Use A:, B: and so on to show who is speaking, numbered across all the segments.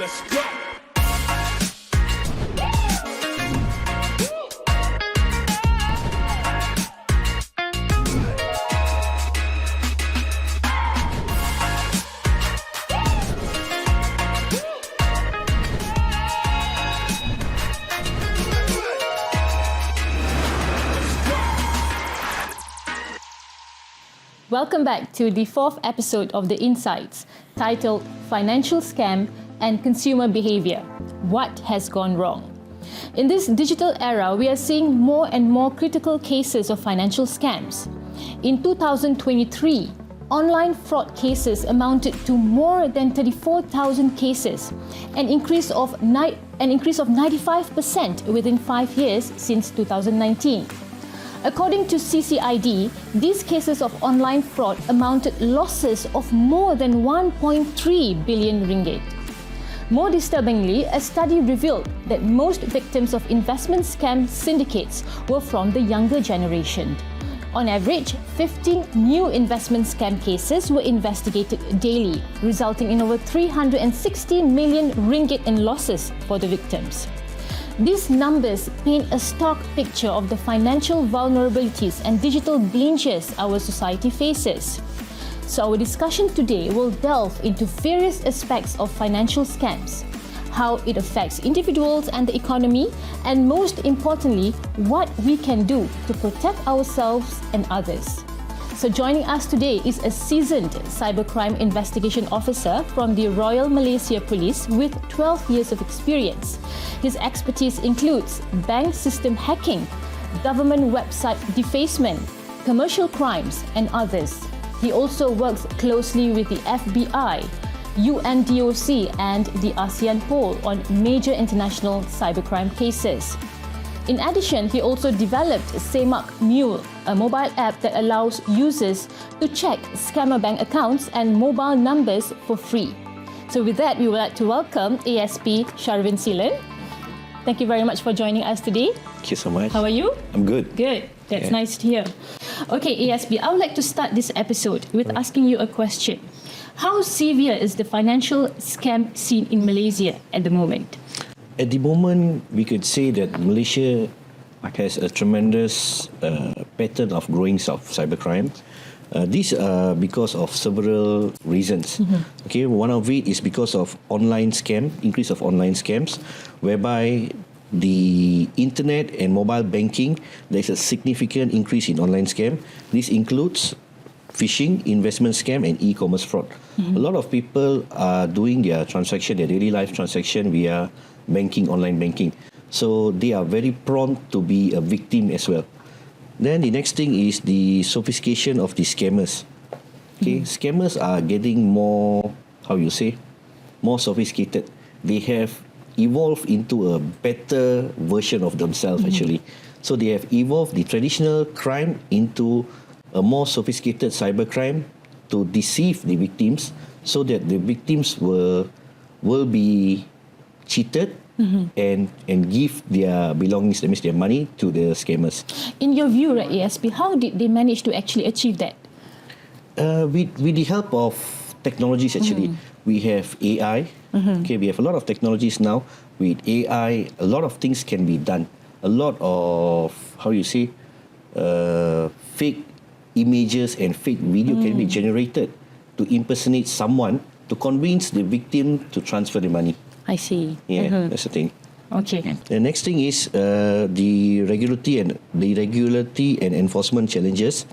A: Let's go.
B: Welcome back to the fourth episode of The Insights, titled Financial Scam and Consumer Behaviour. What has gone wrong? In this digital era, we are seeing more and more critical cases of financial scams. In 2023, online fraud cases amounted to more than 34,000 cases, an increase of 95% within 5 years since 2019. According to CCID, these cases of online fraud amounted losses of more than 1.3 billion ringgit. More disturbingly, a study revealed that most victims of investment scam syndicates were from the younger generation. On average, 15 new investment scam cases were investigated daily, resulting in over 360 million ringgit in losses for the victims. These numbers paint a stark picture of the financial vulnerabilities and digital dangers our society faces. So our discussion today will delve into various aspects of financial scams, how it affects individuals and the economy, and most importantly, what we can do to protect ourselves and others. So joining us today is a seasoned cybercrime investigation officer from the Royal Malaysia Police with 12 years of experience. His expertise includes bank system hacking, government website defacement, commercial crimes, and others. He also works closely with the FBI, UNDOC, and the ASEAN Pole on major international cybercrime cases. In addition, he also developed Semak Mule, a mobile app that allows users to check scammer bank accounts and mobile numbers for free. So with that, we would like to welcome ASP Sharvin Silan. Thank you very much for joining us today.
C: Thank you so much.
B: How are you?
C: I'm good.
B: Good. That's nice to hear. Okay, ASP, I would like to start this episode with asking you a question. How severe is the financial scam scene in Malaysia at the moment?
C: At the moment, we could say that Malaysia has a tremendous pattern of growing of cybercrime. These are because of several reasons. Okay, one of it is because of increase of online scams, whereby the internet and mobile banking, there's a significant increase in online scam. This includes phishing, investment scam, and e-commerce fraud. A lot of people are doing their daily life transaction via online banking. So they are very prone to be a victim as well. Then the next thing is the sophistication of the scammers. Okay, scammers are getting more sophisticated. They have evolved into a better version of themselves actually. So they have evolved the traditional crime into a more sophisticated cybercrime to deceive the victims so that the victims will be cheated and give their belongings, that means their money, to the scammers.
B: In your view, right, ASP, how did they manage to actually achieve that?
C: With the help of technologies actually. We have AI. Okay, we have a lot of technologies now. With AI, a lot of things can be done. A lot of, fake images and fake video can be generated to impersonate someone to convince the victim to transfer the money.
B: I see.
C: Yeah, that's the thing.
B: Okay.
C: The next thing is the regulatory and enforcement challenges.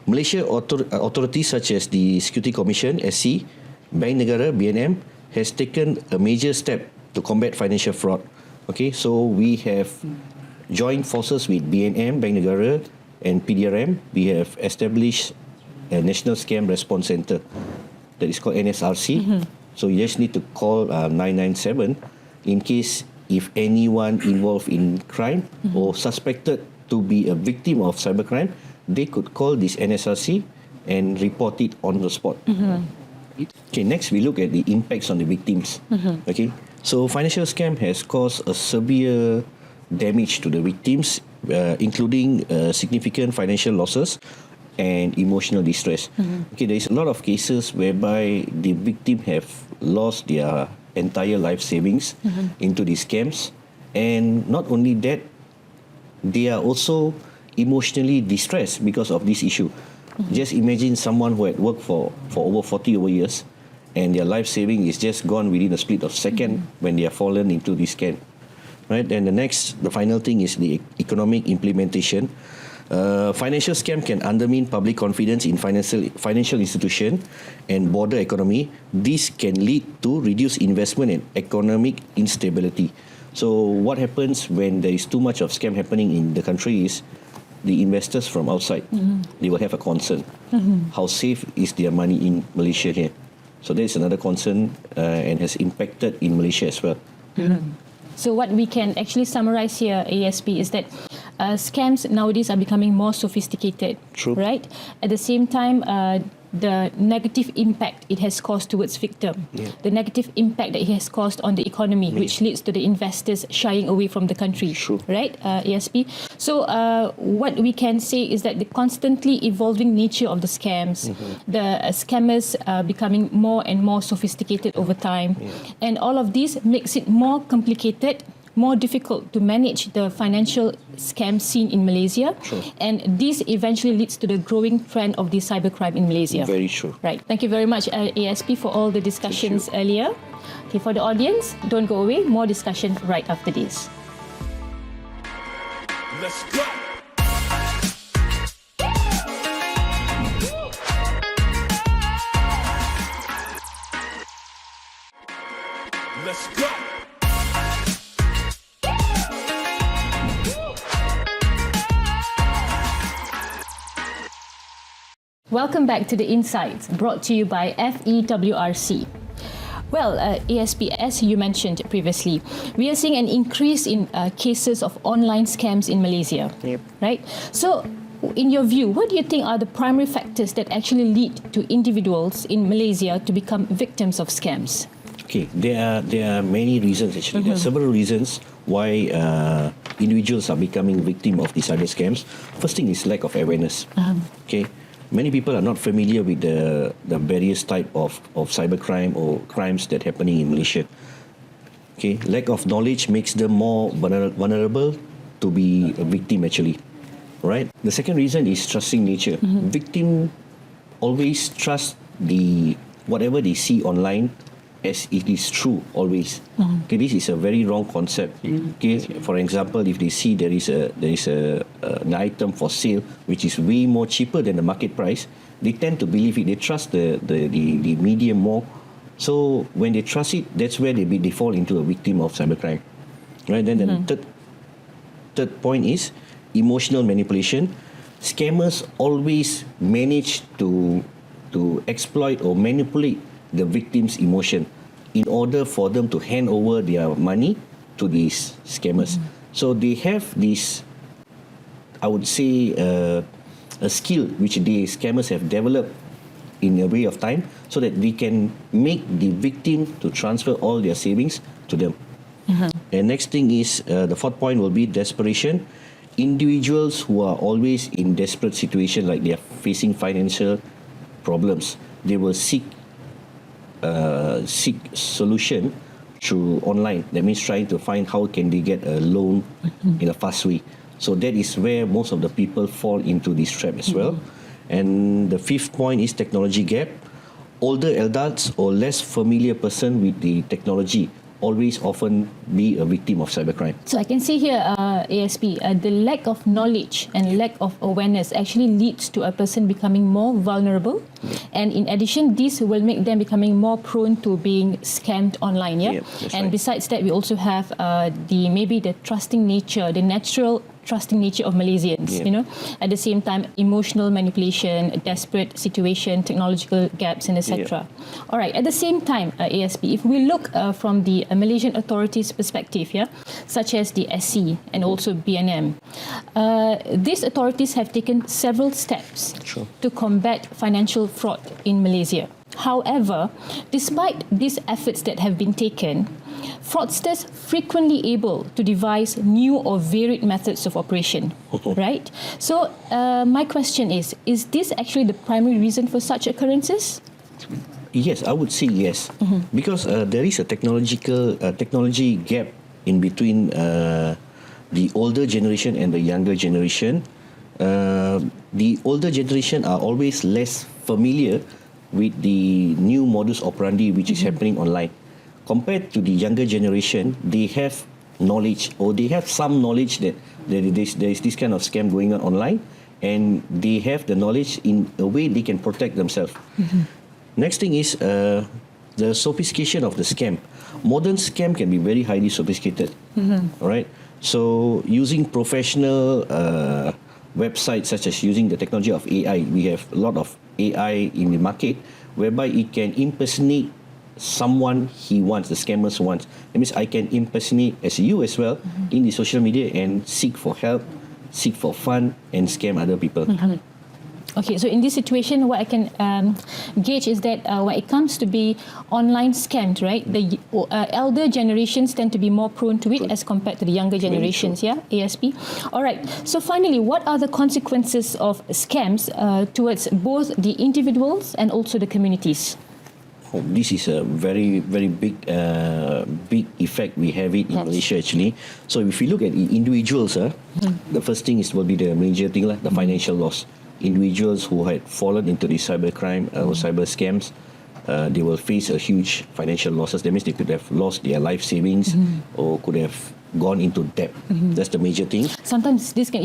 C: Malaysia authorities such as the Security Commission (SC), Bank Negara (BNM) has taken a major step to combat financial fraud. Okay, so we have joined forces with BNM, Bank Negara, and PDRM. We have established a National Scam Response Center that is called NSRC. So you just need to call 997 in case if anyone involved in crime or suspected to be a victim of cybercrime, they could call this NSRC and report it on the spot. Okay, next we look at the impacts on the victims. Okay, so financial scam has caused a severe damage to the victims, including significant financial losses and emotional distress. Okay, there is a lot of cases whereby the victim have lost their entire life savings into these scams. And not only that, they are also emotionally distressed because of this issue. Just imagine someone who had worked for over 40 over years, and their life saving is just gone within a split of second when they are fallen into this scam. Right? And the final thing is the economic implementation. Financial scam can undermine public confidence in financial institution and border economy. This can lead to reduced investment and economic instability. So what happens when there is too much of scam happening in the country is the investors from outside, they will have a concern. How safe is their money in Malaysia here? So that is another concern and has impacted in Malaysia as well.
B: So what we can actually summarize here, ASP, is that scams nowadays are becoming more sophisticated.
C: True.
B: Right? At the same time, the negative impact it has caused towards victim, the negative impact that it has caused on the economy, which leads to the investors shying away from the country.
C: True.
B: Right, ASP? So what we can say is that the constantly evolving nature of the scams, the scammers becoming more and more sophisticated over time, and all of this makes it more complicated, more difficult to manage the financial scam scene in Malaysia.
C: True.
B: And this eventually leads to the growing trend of the cybercrime in Malaysia.
C: Very true.
B: Right. Thank you very much, ASP, for all the discussions earlier. Okay, for the audience, don't go away. More discussion right after this.
A: Let's go. Let's go.
B: Welcome back to The Insights, brought to you by FEWRC. Well, ASP, as you mentioned previously, we are seeing an increase in cases of online scams in Malaysia.
C: Yep.
B: Right? So, in your view, what do you think are the primary factors that actually lead to individuals in Malaysia to become victims of scams?
C: Okay, there are many reasons actually. There are several reasons why individuals are becoming victim of these cyber scams. First thing is lack of awareness. Okay, many people are not familiar with the various type of cybercrime or crimes that are happening in Malaysia. Okay, lack of knowledge makes them more vulnerable to be a victim actually. Right. The second reason is trusting nature. Victim always trust whatever they see online as it is true always. Okay, this is a very wrong concept. Okay, for example, if they see there is an item for sale which is way more cheaper than the market price, they tend to believe it. They trust the medium more. So when they trust it, that's where they fall into a victim of cybercrime. Right. Then the third point is emotional manipulation. Scammers always manage to exploit or manipulate the victim's emotion in order for them to hand over their money to these scammers. So they have this, I would say, a skill which the scammers have developed in a way of time so that they can make the victim to transfer all their savings to them. And next thing is, the fourth point will be desperation. Individuals who are always in desperate situation, like they are facing financial problems, they will seek solution through online. That means trying to find how can they get a loan in a fast way. So that is where most of the people fall into this trap as well. And the fifth point is technology gap. Older adults or less familiar person with the technology always often be a victim of cybercrime.
B: So I can see here, ASP, the lack of knowledge and lack of awareness actually leads to a person becoming more vulnerable. And in addition, this will make them becoming more prone to being scammed online.
C: That's
B: And
C: right.
B: besides that, we also have the trusting nature, the natural trusting nature of Malaysians, at the same time, emotional manipulation, desperate situation, technological gaps, and etc. All right, at the same time, ASP, if we look from the Malaysian authorities' perspective, such as the SC and also BNM, these authorities have taken several steps to combat financial fraud in Malaysia. However, despite these efforts that have been taken, fraudsters frequently able to devise new or varied methods of operation, right? So my question is this actually the primary reason for such occurrences?
C: Yes, I would say yes, because there is a technology gap in between the older generation and the younger generation. The older generation are always less familiar with the new modus operandi which is happening online. Compared to the younger generation, they have knowledge, or they have some knowledge that there is this kind of scam going on online, and they have the knowledge in a way they can protect themselves. Next thing is the sophistication of the scam. Modern scam can be very highly sophisticated. All right. So using professional websites, such as using the technology of AI, we have a lot of AI in the market, whereby it can impersonate someone he wants, the scammers wants. That means I can impersonate as you as well in the social media and seek for help, seek for fun, and scam other people.
B: Okay, so in this situation, what I can gauge is that when it comes to be online scammed, right, the elder generations tend to be more prone to it as compared to the younger generations, yeah, ASP. All right, so finally, what are the consequences of scams towards both the individuals and also the communities?
C: Oh, this is a very, very big effect we have it in Malaysia actually. So if we look at the individuals, the first thing will be the major thing, the financial loss. Individuals who had fallen into the cybercrime or cyber scams, they will face a huge financial losses. That means they could have lost their life savings or could have gone into debt. That's the major thing.
B: Sometimes this can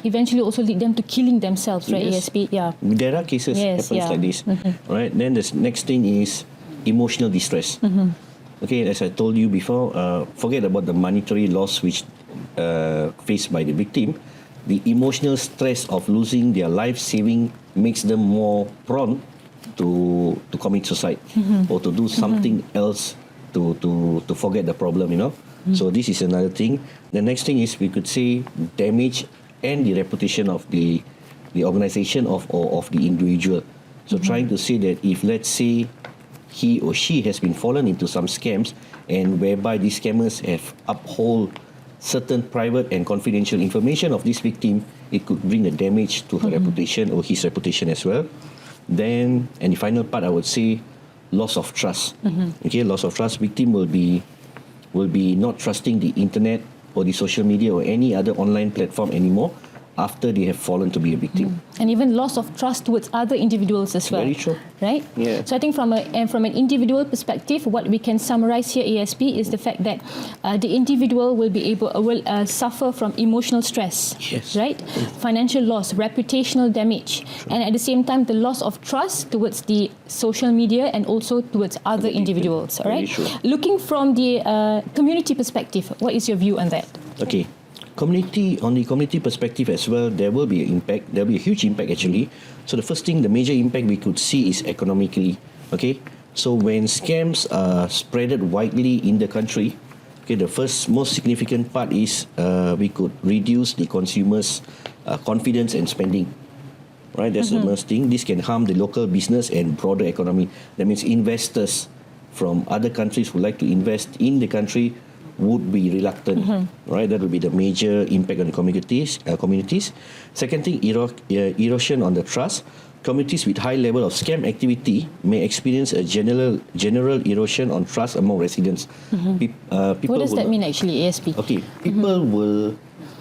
B: eventually also lead them to killing themselves, right,
C: Yes.
B: ASP? Yeah.
C: There are cases like this. Right. Then the next thing is emotional distress. Okay, as I told you before, forget about the monetary loss which faced by the victim. The emotional stress of losing their life saving makes them more prone to commit suicide or to do something else to forget the problem, So this is another thing. The next thing is, we could say, damage and the reputation of the organisation or of the individual. So trying to say that if, let's say, he or she has been fallen into some scams, and whereby these scammers have uphold certain private and confidential information of this victim, it could bring a damage to her reputation or his reputation as well. Then, and the final part, I would say, loss of trust. Okay, loss of trust. Victim will be not trusting the internet or the social media or any other online platform anymore after they have fallen to be a victim.
B: And even loss of trust towards other individuals as well.
C: Very true.
B: Right?
C: Yeah.
B: So I think from an individual perspective, what we can summarize here, ASP, is the fact that the individual will suffer from emotional stress.
C: Yes.
B: Right? Financial loss, reputational damage, and at the same time, the loss of trust towards the social media and also towards other individuals. All right?
C: Very true.
B: Looking from the community perspective, what is your view on that?
C: Okay. On the community perspective as well, there will be an impact. There will be a huge impact actually. So the first thing, the major impact we could see is economically. Okay, so when scams are spreaded widely in the country, okay, the first most significant part is we could reduce the consumers' confidence and spending. Right, that's the first thing. This can harm the local business and broader economy. That means investors from other countries who like to invest in the country would be reluctant, right? That would be the major impact on the communities. Second thing, erosion on the trust. Communities with high level of scam activity may experience a general erosion on trust among residents.
B: What does that mean actually, ASP?
C: Okay, people will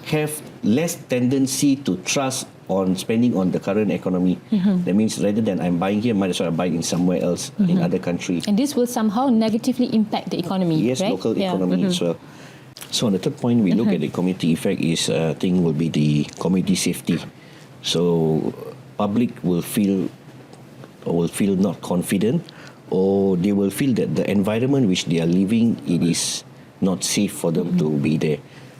C: have less tendency to trust on spending on the current economy. That means rather than I'm buying here, might as well buy in somewhere else in other country.
B: And this will somehow negatively impact the economy,
C: Yes,
B: right?
C: local economy as well. So on the third point, we look at the community effect is thing will be the community safety. So public will feel not confident, or they will feel that the environment which they are living, it is not safe for them to be there.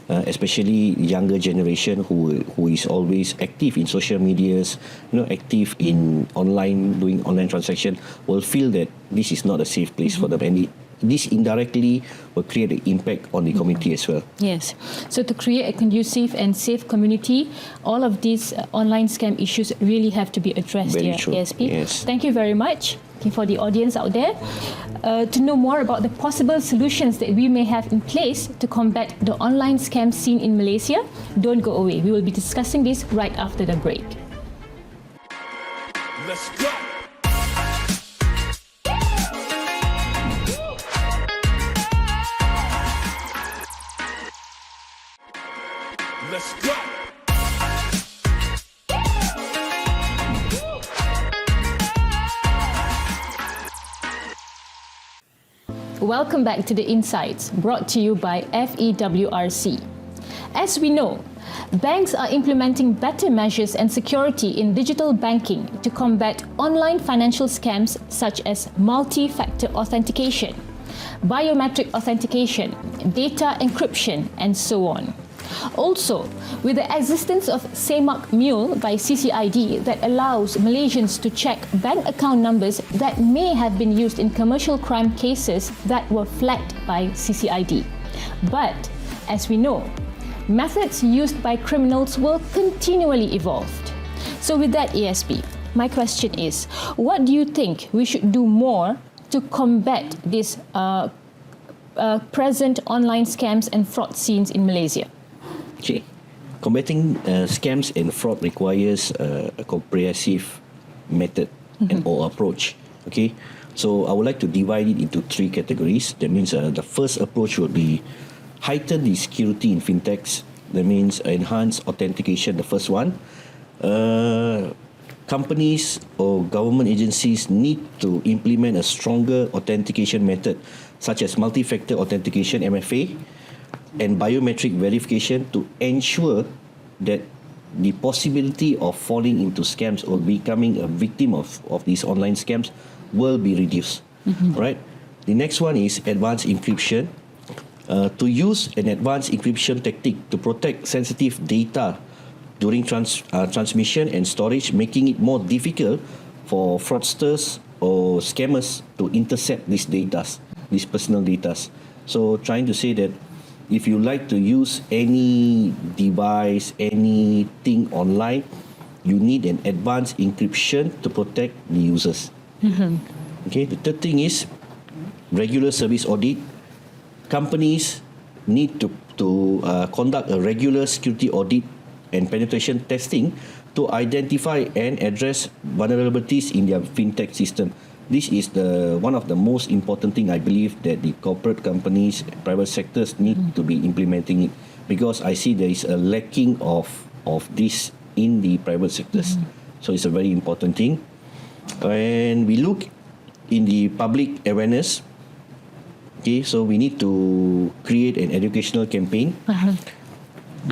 C: Especially younger generation who is always active in social medias, active in doing online transaction, will feel that this is not a safe place for them, and this indirectly will create an impact on the community as well.
B: Yes. So to create a conducive and safe community, all of these online scam issues really have to be addressed
C: Very
B: here,
C: true.
B: ASP.
C: Yes.
B: Thank you very much. For the audience out there, to know more about the possible solutions that we may have in place to combat the online scam scene in Malaysia, don't go away. We will be discussing this right after the break.
A: Let's go. Let's go.
B: Welcome back to The Insights, brought to you by FEWRC. As we know, banks are implementing better measures and security in digital banking to combat online financial scams such as multi-factor authentication, biometric authentication, data encryption, and so on. Also, with the existence of Semak Mule by CCID that allows Malaysians to check bank account numbers that may have been used in commercial crime cases that were flagged by CCID. But, as we know, methods used by criminals will continually evolve. So with that, ASP, my question is, what do you think we should do more to combat these present online scams and fraud scenes in Malaysia?
C: Okay. Combating scams and fraud requires a comprehensive method and or approach. Okay. So I would like to divide it into three categories. That means the first approach would be heighten the security in fintechs. That means enhance authentication. The first one. Companies or government agencies need to implement a stronger authentication method, such as multi-factor authentication (MFA) and biometric verification, to ensure that the possibility of falling into scams or becoming a victim of these online scams will be reduced. Right? The next one is advanced encryption. To use an advanced encryption tactic to protect sensitive data during transmission and storage, making it more difficult for fraudsters or scammers to intercept these personal data. So trying to say that if you like to use any device, anything online, you need an advanced encryption to protect the users. Okay. The third thing is regular service audit. Companies need to conduct a regular security audit and penetration testing to identify and address vulnerabilities in their fintech system. This is one of the most important thing I believe that the corporate companies, private sectors need to be implementing it, because I see there is a lacking of this in the private sectors. So it's a very important thing. And we look in the public awareness. Okay, so we need to create an educational campaign.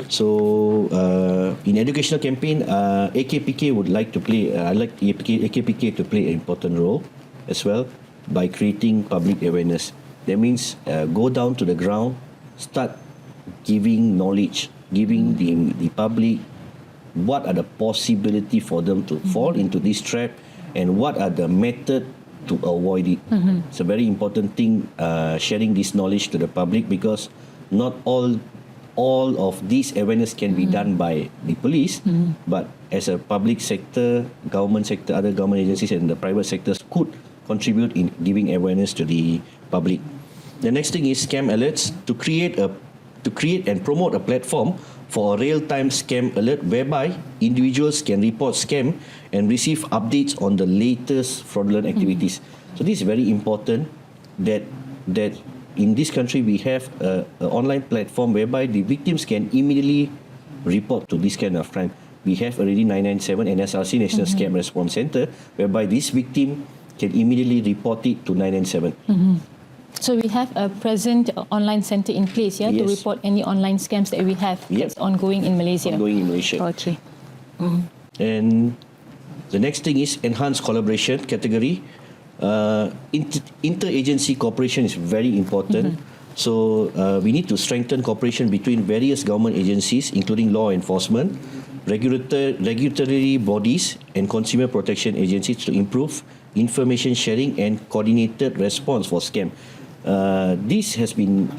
C: So in educational campaign, AKPK would like to play. I like AKPK to play an important role as well by creating public awareness. That means go down to the ground, start giving knowledge, giving the public what are the possibility for them to fall into this trap, and what are the method to avoid it. It's a very important thing, sharing this knowledge to the public, because not all of this awareness can be done by the police, but as a public sector, government sector, other government agencies and the private sectors could contribute in giving awareness to the public. The next thing is scam alerts, to create and promote a platform for a real-time scam alert whereby individuals can report scam and receive updates on the latest fraudulent activities. So this is very important, that in this country we have an online platform whereby the victims can immediately report to this kind of crime. We have already 997 NSRC, National Scam Response Center, whereby this victim can immediately report it to 997.
B: So we have a present online center in place, to
C: Yes.
B: report any online scams that we have that's ongoing in Malaysia.
C: Ongoing in Malaysia.
B: Okay.
C: And the next thing is enhanced collaboration category. Interagency cooperation is very important. So we need to strengthen cooperation between various government agencies, including law enforcement, regulatory bodies and consumer protection agencies, to improve information sharing and coordinated response for scam. This has been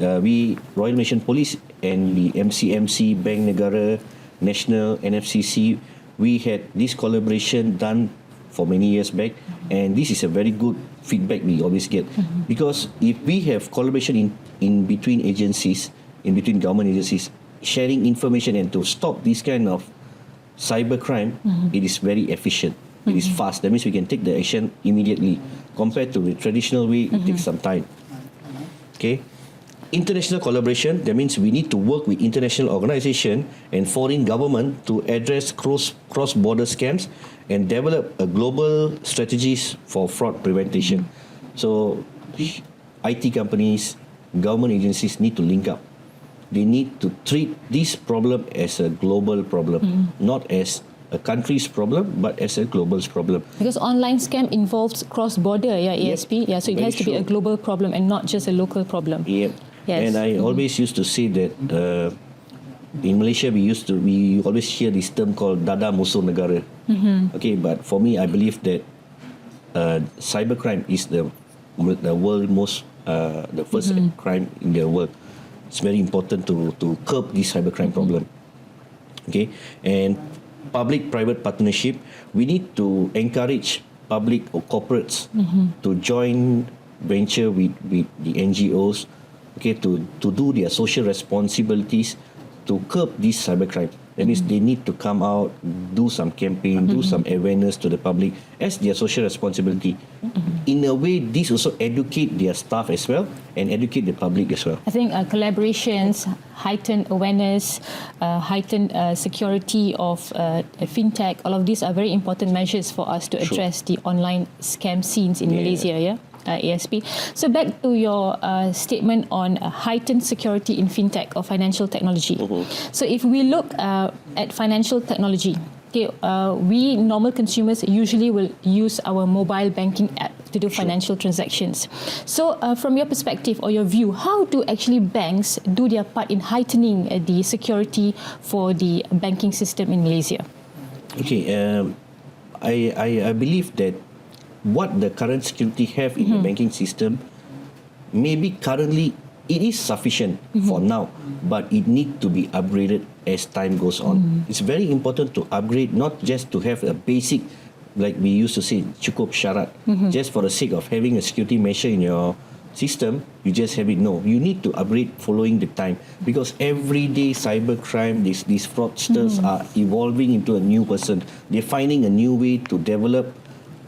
C: Royal Malaysian Police and the MCMC, Bank Negara, National, NFCC, we had this collaboration done for many years back, and this is a very good feedback we always get, because if we have collaboration in between agencies, in between government agencies, sharing information and to stop this kind of cybercrime, it is very efficient. It is fast. That means we can take the action immediately. Compared to the traditional way, it takes some time. Okay. International collaboration, that means we need to work with international organisation and foreign government to address cross-border scams and develop a global strategies for fraud prevention. So, IT companies, government agencies need to link up. They need to treat this problem as a global problem, not as a country's problem, but as a global problem.
B: Because online scam involves cross-border, ASP. So it has to be a global problem and not just a local problem.
C: Yes. And I always used to say that in Malaysia we always hear this term called dada musuh negara. Okay, but for me I believe that cybercrime is the world most the first crime in the world. It's very important to curb this cybercrime problem. Okay, and public-private partnership, we need to encourage public or corporates to join venture with the NGOs, okay, to do their social responsibilities to curb this cybercrime. That means they need to come out, do some campaign, do some awareness to the public as their social responsibility. In a way, this also educate their staff as well and educate the public as well.
B: I think collaborations, heightened awareness, heightened security of fintech, all of these are very important measures for us to address the online scam scenes in Malaysia, ASP. So back to your statement on heightened security in fintech or financial technology. So if we look at financial technology, okay, we normal consumers usually will use our mobile banking app to do financial transactions. So from your perspective or your view, how do actually banks do their part in heightening the security for the banking system in Malaysia?
C: Okay, I believe that what the current security have in the banking system, maybe currently it is sufficient for now, but it need to be upgraded as time goes on. It's very important to upgrade, not just to have a basic, like we used to say, cukup syarat, just for the sake of having a security measure in your system, you just have it. No, you need to upgrade following the time, because everyday cybercrime, these fraudsters are evolving into a new person. They're finding a new way to develop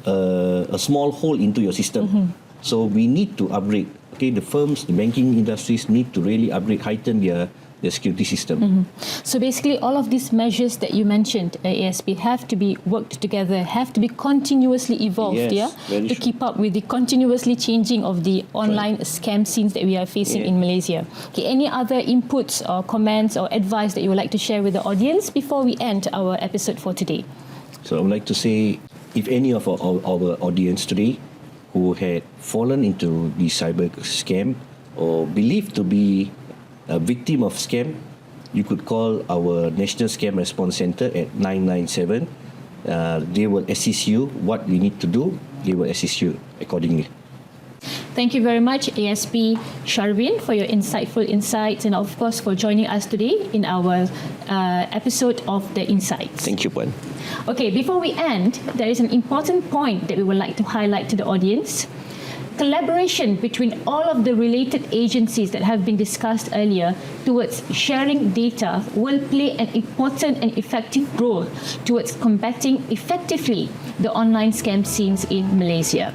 C: a small hole into your system. So we need to upgrade. Okay, the firms, the banking industries need to really upgrade, heighten their security system.
B: So basically all of these measures that you mentioned, ASP, have to be worked together, have to be continuously evolved, to keep up with the continuously changing of the online scam scenes that we are facing in Malaysia. Okay, any other inputs or comments or advice that you would like to share with the audience before we end our episode for today?
C: So I would like to say, if any of our audience today who had fallen into the cyber scam or believed to be a victim of scam, you could call our National Scam Response Center at 997. They will assist you. What you need to do, they will assist you accordingly.
B: Thank you very much, ASP Sharvin, for your insightful insights and, of course, for joining us today in our episode of The Insights.
C: Thank you, Puan.
B: Okay, before we end, there is an important point that we would like to highlight to the audience. Collaboration between all of the related agencies that have been discussed earlier towards sharing data will play an important and effective role towards combating effectively the online scam scenes in Malaysia.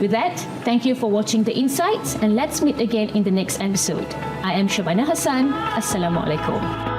B: With that, thank you for watching The Insights, and let's meet again in the next episode. I am Shabana Hassan. Assalamualaikum.